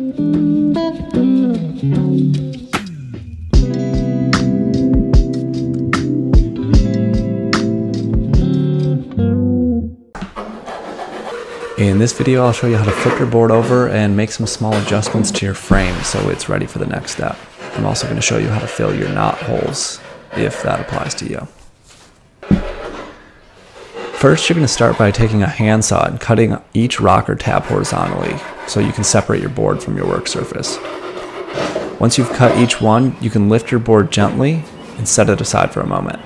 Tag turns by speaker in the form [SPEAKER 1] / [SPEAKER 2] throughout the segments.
[SPEAKER 1] In this video, I'll show you how to flip your board over and make some small adjustments to your frame so it's ready for the next step. I'm also going to show you how to fill your knot holes, if that applies to you. First, you're going to start by taking a handsaw and cutting each rocker tab horizontally so you can separate your board from your work surface. Once you've cut each one, you can lift your board gently and set it aside for a moment.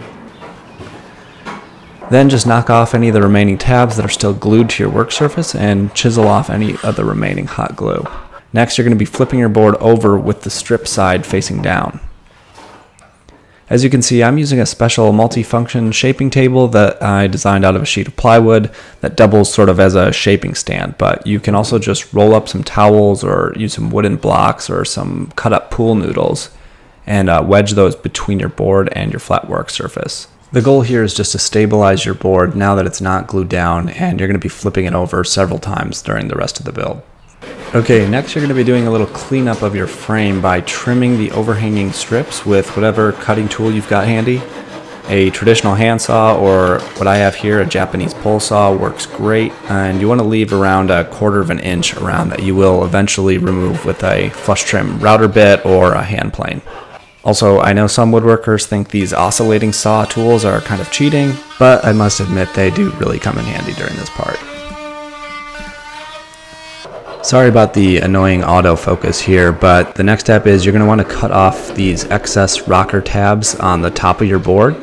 [SPEAKER 1] Then just knock off any of the remaining tabs that are still glued to your work surface and chisel off any of the remaining hot glue. Next, you're going to be flipping your board over with the strip side facing down. As you can see, I'm using a special multi-function shaping table that I designed out of a sheet of plywood that doubles sort of as a shaping stand, but you can also just roll up some towels or use some wooden blocks or some cut up pool noodles and wedge those between your board and your flat work surface. The goal here is just to stabilize your board now that it's not glued down, and you're going to be flipping it over several times during the rest of the build. Okay, next you're going to be doing a little cleanup of your frame by trimming the overhanging strips with whatever cutting tool you've got handy. A traditional handsaw, or what I have here, a Japanese pole saw, works great, and you want to leave around 1/4 of an inch around that you will eventually remove with a flush trim router bit or a hand plane. Also, I know some woodworkers think these oscillating saw tools are kind of cheating, but I must admit they do really come in handy during this part. Sorry about the annoying autofocus here, but the next step is you're going to want to cut off these excess rocker tabs on the top of your board.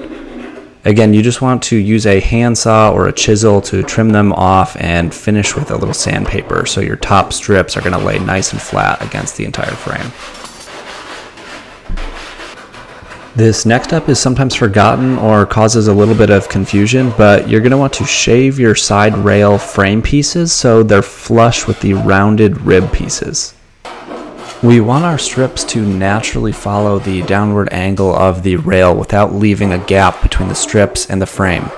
[SPEAKER 1] Again, you just want to use a handsaw or a chisel to trim them off and finish with a little sandpaper so your top strips are going to lay nice and flat against the entire frame. This next step is sometimes forgotten or causes a little bit of confusion, but you're going to want to shave your side rail frame pieces so they're flush with the rounded rib pieces. We want our strips to naturally follow the downward angle of the rail without leaving a gap between the strips and the frame.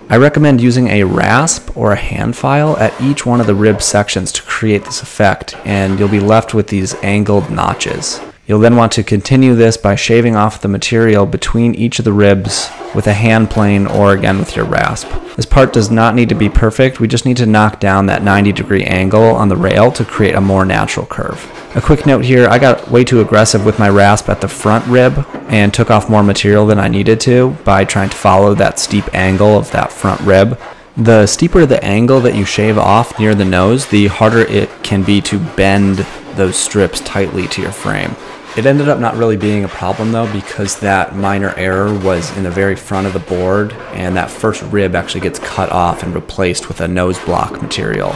[SPEAKER 1] I recommend using a rasp or a hand file at each one of the rib sections to create this effect, and you'll be left with these angled notches. You'll then want to continue this by shaving off the material between each of the ribs with a hand plane or again with your rasp. This part does not need to be perfect, we just need to knock down that 90-degree angle on the rail to create a more natural curve. A quick note here, I got way too aggressive with my rasp at the front rib and took off more material than I needed to by trying to follow that steep angle of that front rib. The steeper the angle that you shave off near the nose, the harder it can be to bend those strips tightly to your frame. It ended up not really being a problem though, because that minor error was in the very front of the board, and that first rib actually gets cut off and replaced with a nose block material.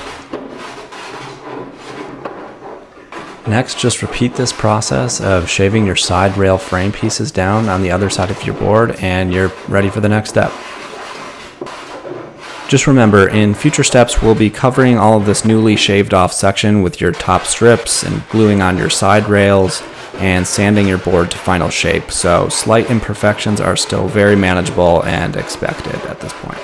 [SPEAKER 1] Next, just repeat this process of shaving your side rail frame pieces down on the other side of your board, and you're ready for the next step. Just remember, in future steps, we'll be covering all of this newly shaved off section with your top strips and gluing on your side rails and sanding your board to final shape, so slight imperfections are still very manageable and expected at this point.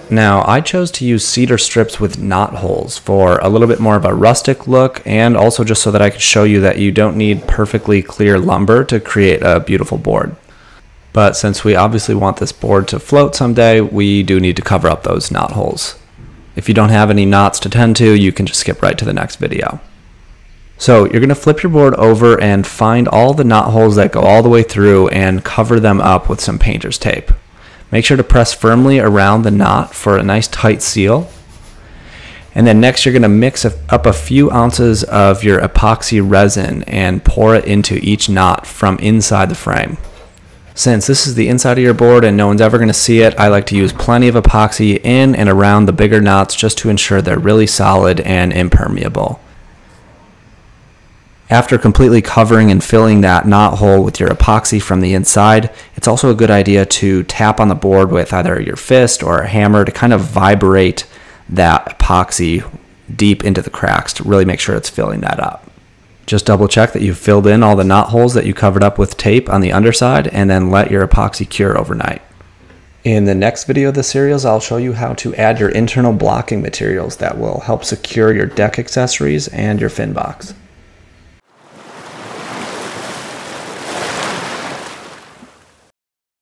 [SPEAKER 1] Now, I chose to use cedar strips with knot holes for a little bit more of a rustic look, and also just so that I could show you that you don't need perfectly clear lumber to create a beautiful board. But since we obviously want this board to float someday, we do need to cover up those knot holes. If you don't have any knots to tend to, you can just skip right to the next video. So you're going to flip your board over and find all the knot holes that go all the way through and cover them up with some painter's tape. Make sure to press firmly around the knot for a nice tight seal. And then next you're going to mix up a few ounces of your epoxy resin and pour it into each knot from inside the frame. Since this is the inside of your board and no one's ever going to see it, I like to use plenty of epoxy in and around the bigger knots just to ensure they're really solid and impermeable. After completely covering and filling that knot hole with your epoxy from the inside, it's also a good idea to tap on the board with either your fist or a hammer to kind of vibrate that epoxy deep into the cracks to really make sure it's filling that up. Just double check that you've filled in all the knot holes that you covered up with tape on the underside, and then let your epoxy cure overnight. In the next video of the series, I'll show you how to add your internal blocking materials that will help secure your deck accessories and your fin box.